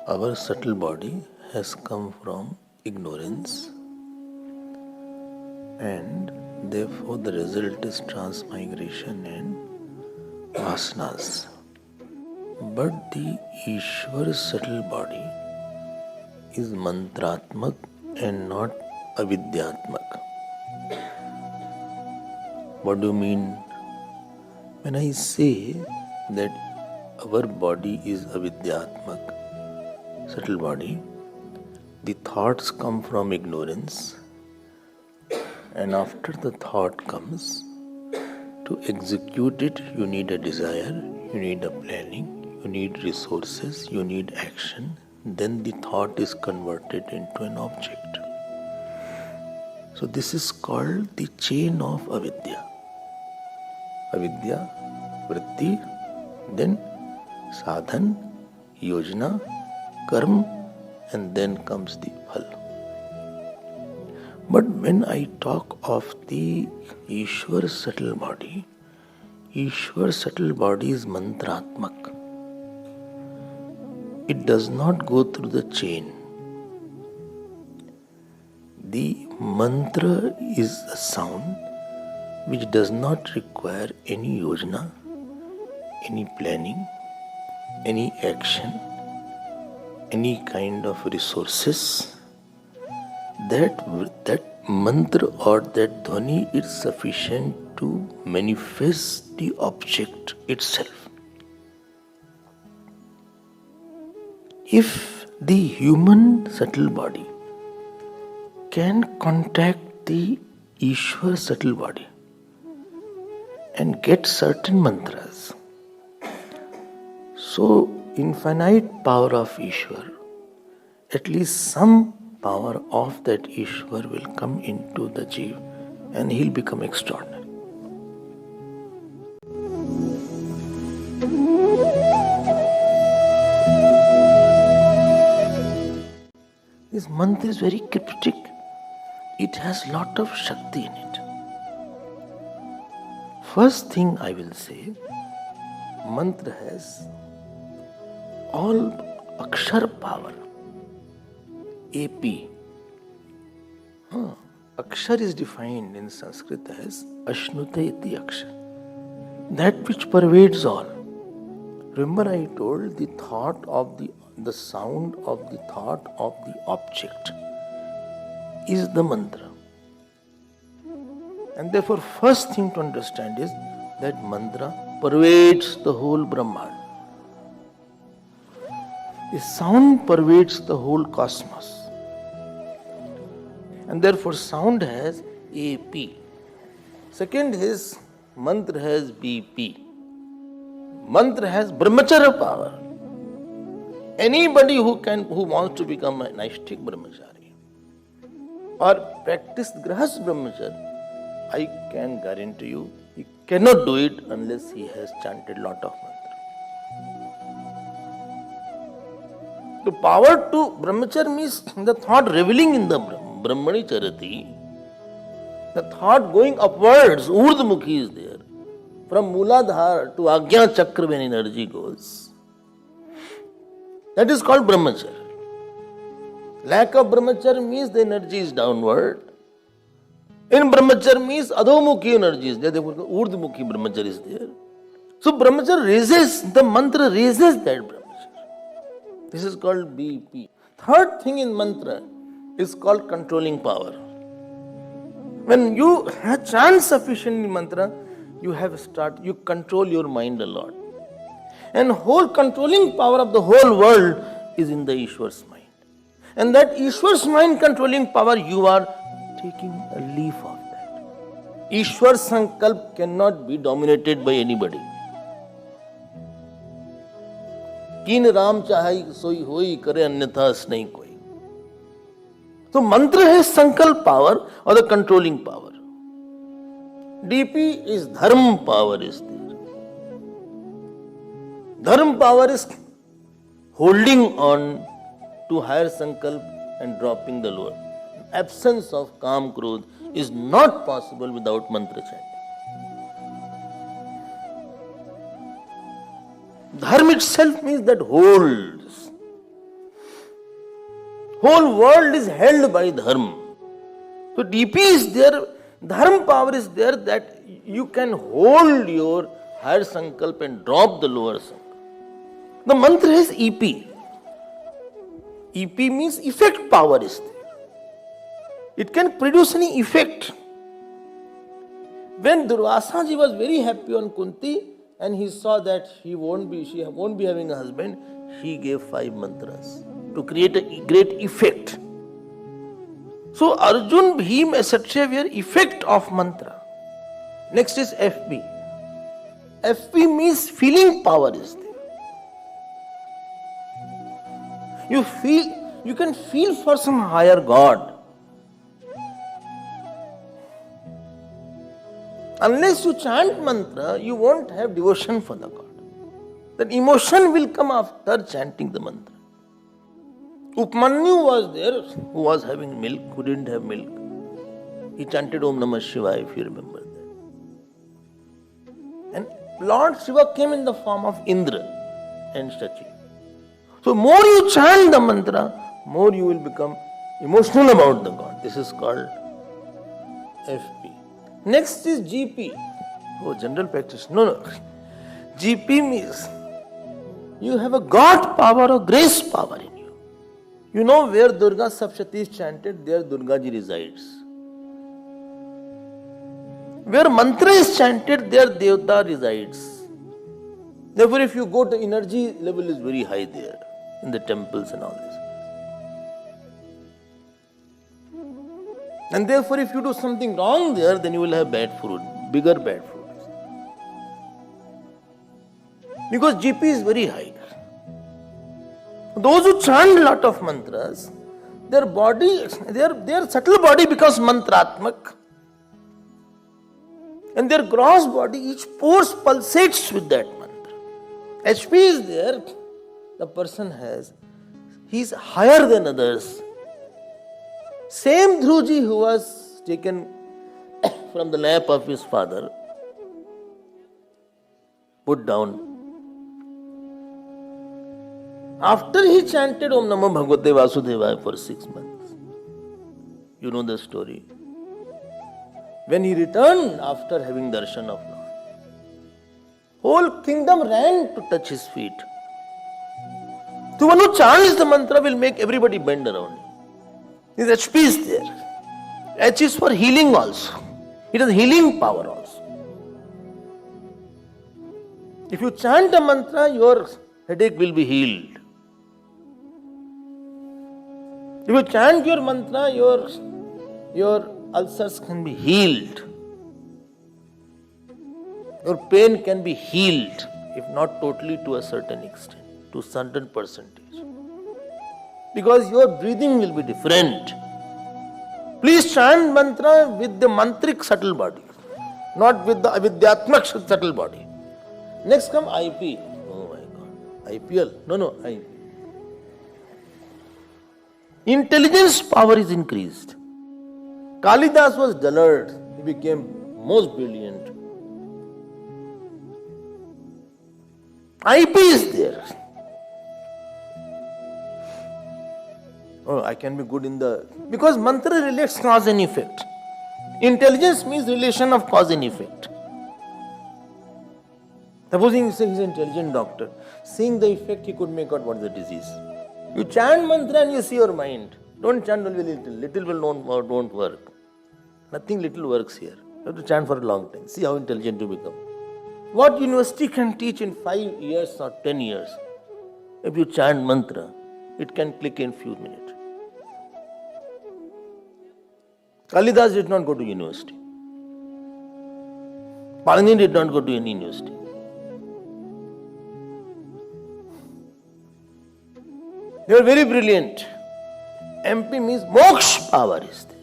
Our subtle body has come from ignorance, and therefore the result is transmigration and vasanas. But the Ishwar subtle body is mantratmak and not avidyatmak. What do you mean? When I say that our body is avidyatmak, subtle body, the thoughts come from ignorance, and after the thought comes, to execute it, you need a desire, you need a planning, you need resources, you need action. Then the thought is converted into an object. So this is called the chain of avidya. Avidya, vritti, then sadhan, yojana, karma, and then comes the phal. But when I talk of the Ishwar subtle body is mantratmak. It does not go through the chain. The mantra is a sound which does not require any yojana, any planning, any action, any kind of resources. That mantra or that dhwani is sufficient to manifest the object itself. If the human subtle body can contact the Ishwar subtle body and get certain mantras, so infinite power of Ishwar, at least some power of that Ishwar will come into the Jeev and he'll become extraordinary. This mantra is very cryptic. It has lot of Shakti in it. First thing I will say, mantra has all akshar power. AP. Akshar is defined in Sanskrit as Ashnuta iti akshar. That which pervades all. Remember I told the thought of the sound of the thought of the object is the mantra. And therefore first thing to understand is that mantra pervades the whole Brahman. The sound pervades the whole cosmos. And therefore sound has AP. Second is mantra has BP. Mantra has brahmacharya power. Anybody who wants to become a Naishtik brahmachari or practice grahas brahmacharya, I can guarantee you, he cannot do it unless he has chanted lot of mantra. The power to brahmacharya means the thought reveling in the Brahmani charati, the thought going upwards, urdhmukhi is there. From Mooladhara to Agnya Chakra when energy goes. That is called brahmacharya. Lack of brahmacharya means the energy is downward. In brahmacharya means adhomukhi energy is there, therefore urdhmukhi brahmacharya is there. So brahmacharya raises, the mantra raises that brahmacharya. This is called BP. Third thing in mantra is called controlling power. When you chant sufficient mantra, you control your mind a lot. And whole controlling power of the whole world is in the Ishwar's mind. And that Ishwar's mind controlling power, you are taking a leaf of that. Ishwar Sankalp cannot be dominated by anybody. Kin Ram chahai soi hoi kare anyathas nahi koi. So mantra has Sankalp power or the controlling power. DP is Dharma power is there. Dharma power is holding on to higher Sankalp and dropping the lower. Absence of Kam Krodh is not possible without mantra chanting. Dharma itself means that holds. Whole world is held by dharma. So DP is there, dharma power is there that you can hold your higher sankalp and drop the lower sankalp. The mantra has EP. EP means effect power is there. It can produce any effect. When Durvasa ji was very happy on Kunti and he saw that she won't be having a husband, he gave 5 mantras to create a great effect. So Arjun, Bhim, etc. were effect of mantra. Next is FP. FP means feeling power is there. You can feel for some higher God. Unless you chant mantra, you won't have devotion for the God. That emotion will come after chanting the mantra. Upmanyu was there, who was having milk, who didn't have milk. He chanted Om Namah Shivaya, if you remember that. And Lord Shiva came in the form of Indra and Shachi. So more you chant the mantra, more you will become emotional about the God. This is called FP. Next is GP. Oh, general practitioner. No. GP means you have a God power or grace power in you. You know where Durga Saptashati is chanted, there Durga ji resides. Where mantra is chanted, there Devta resides. Therefore, if you go to energy level is very high there in the temples and all this. And therefore, if you do something wrong there, then you will have bad fruit, bigger bad fruit. Because GP is very high. Those who chant a lot of mantras, their body, their subtle body becomes mantratmak. And their gross body, each pores pulsates with that mantra. HP is there, the person he is higher than others. Same Dhruji who was taken from the lap of his father, put down. After he chanted Om Namo Bhagavate Vasudevaya for 6 months. You know the story. When he returned after having darshan of Lord, whole kingdom ran to touch his feet. The one who chants the mantra will make everybody bend around him. His HP is there. H is for healing also. It has healing power also. If you chant a mantra, your headache will be healed. If you chant your mantra, your ulcers can be healed. Your pain can be healed, if not totally, to a certain extent, to a certain percentage. Because your breathing will be different. Please chant mantra with the mantric subtle body, not with the avidyatmak subtle body. Next come IP. Oh my God. IPL? No, IP. Intelligence power is increased. Kalidas was dullard. He became most brilliant. IP is there. Oh, I can be good in the... Because mantra relates cause and effect. Intelligence means relation of cause and effect. Supposing you say he's an intelligent doctor, seeing the effect he could make out what is the disease. You chant mantra and you see your mind. Don't chant only little. Little will don't work. Nothing little works here. You have to chant for a long time. See how intelligent you become. What university can teach in 5 years or 10 years? If you chant mantra, it can click in few minutes. Kalidas did not go to university. Panini did not go to any university. They were very brilliant. MP means moksha power is there.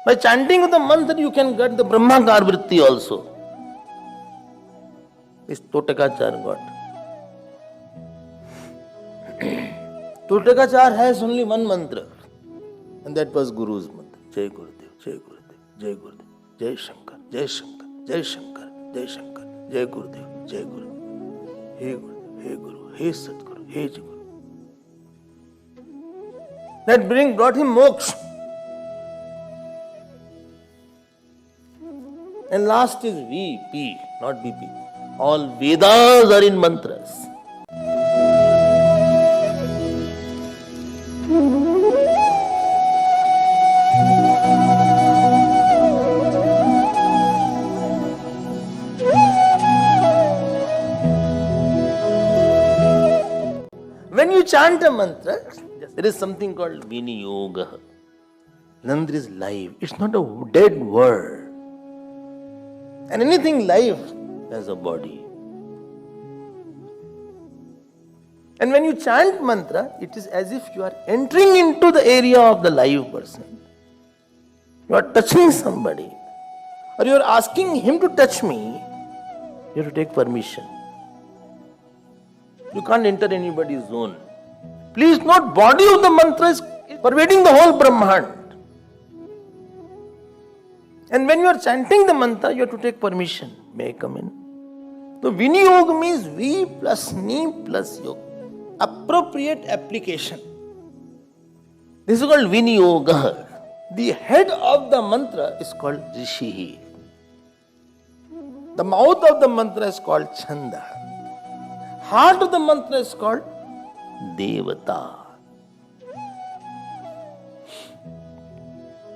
By chanting the mantra, you can get the Brahmakar vritti also. This Totakachar got. Totakachar has only one mantra, and that was Guru's mantra. Jai Gurudev, Jai Gurudev, Jai Gurudev, Jai Shankar, Jai Shankar, Jai Shankar, Jai Shankar, Jai Gurudev, Jai Gurudev, Hey Guru, Hey Guru, Hey Sadguru, Hey Jiguru. that brought him moksha. And last is VP, not BP. All Vedas are in mantras. When you chant a mantra, there is something called Viniyoga. Mantra is live. It's not a dead word. And anything live has a body. And when you chant mantra, it is as if you are entering into the area of the live person. You are touching somebody, or you are asking him to touch me. You have to take permission. You can't enter anybody's zone. Please note, body of the mantra is pervading the whole Brahmand. And when you are chanting the mantra, you have to take permission. May I come in? So Viniyog means V plus Ni plus Yoga. Appropriate application. This is called Viniyoga. The head of the mantra is called Rishi. The mouth of the mantra is called Chanda. Heart of the mantra is called Devata.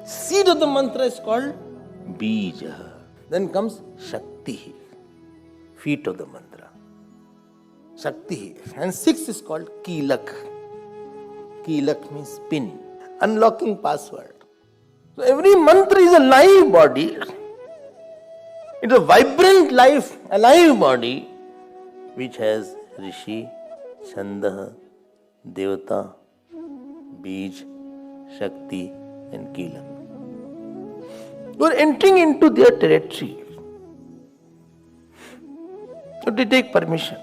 Seed of the mantra is called Bija. Then comes Shakti, feet of the mantra. Shakti. And sixth is called Kilak. Kilak means pin, unlocking password. So every mantra is a live body. It's a vibrant life, alive body which has Rishi, Chanda, Devata, Bij, Shakti and Kilak. You are entering into their territory. So they take permission.